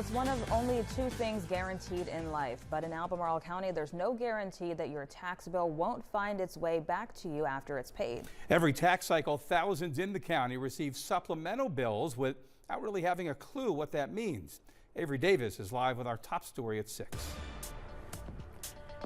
it's one of only two things guaranteed in life, but in Albemarle County, there's no guarantee that your tax bill won't find its way back to you after it's paid. Every tax cycle, thousands in the county receive supplemental bills without really having a clue what that means. Avery Davis is live with our top story at 6.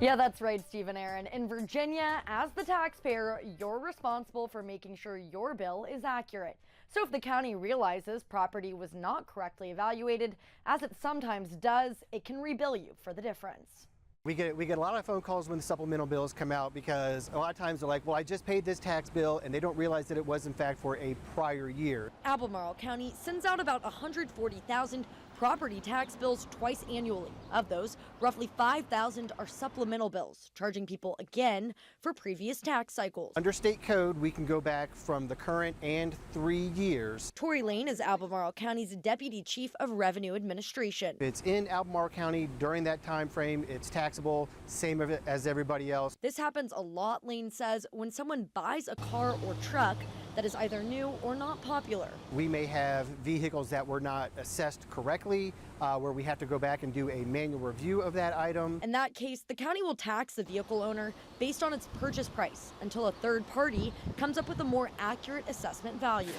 Yeah, that's right, Steve and Aaron. In Virginia, as the taxpayer, you're responsible for making sure your bill is accurate. So if the county realizes property was not correctly evaluated, as it sometimes does, it can rebill you for the difference. We get a lot of phone calls when the supplemental bills come out because a lot of times they're like, well, I just paid this tax bill, and they don't realize that it was in fact for a prior year. Albemarle County sends out about 140,000 property tax bills twice annually. Of those, roughly 5,000 are supplemental bills, charging people again for previous tax cycles. Under state code, we can go back from the current and 3 years. Tori Lane is Albemarle County's Deputy Chief of Revenue Administration. If it's in Albemarle County during that time frame, it's taxable, same as everybody else. This happens a lot, Lane says, when someone buys a car or truck that is either new or not popular. We may have vehicles that were not assessed correctly, where we have to go back and do a manual review of that item. In that case, the county will tax the vehicle owner based on its purchase price until a third party comes up with a more accurate assessment value.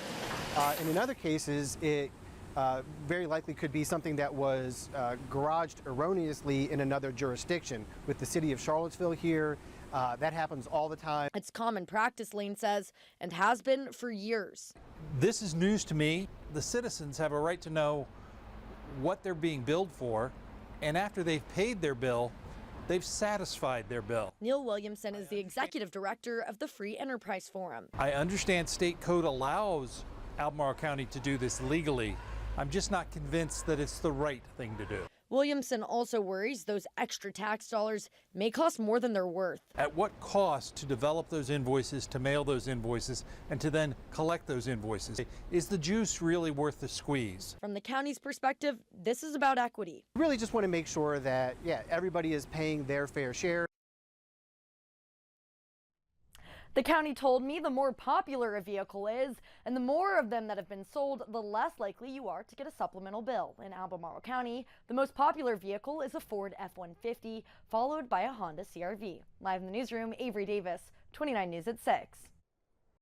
And in other cases, it very likely could be something that was garaged erroneously in another jurisdiction. With the city of Charlottesville here, that happens all the time. It's common practice, Lane says, and has been for years. This is news to me. The citizens have a right to know what they're being billed for, and after they've paid their bill, they've satisfied their bill. Neil Williamson is the executive director of the Free Enterprise Forum. I understand state code allows Albemarle County to do this legally. I'm just not convinced that it's the right thing to do. Williamson also worries those extra tax dollars may cost more than they're worth. At what cost to develop those invoices, to mail those invoices, and to then collect those invoices? Is the juice really worth the squeeze? From the county's perspective, this is about equity. We really just want to make sure that, everybody is paying their fair share. The county told me the more popular a vehicle is, and the more of them that have been sold, the less likely you are to get a supplemental bill. In Albemarle County, the most popular vehicle is a Ford F-150, followed by a Honda CR-V. Live in the newsroom, Avery Davis, 29 News at 6.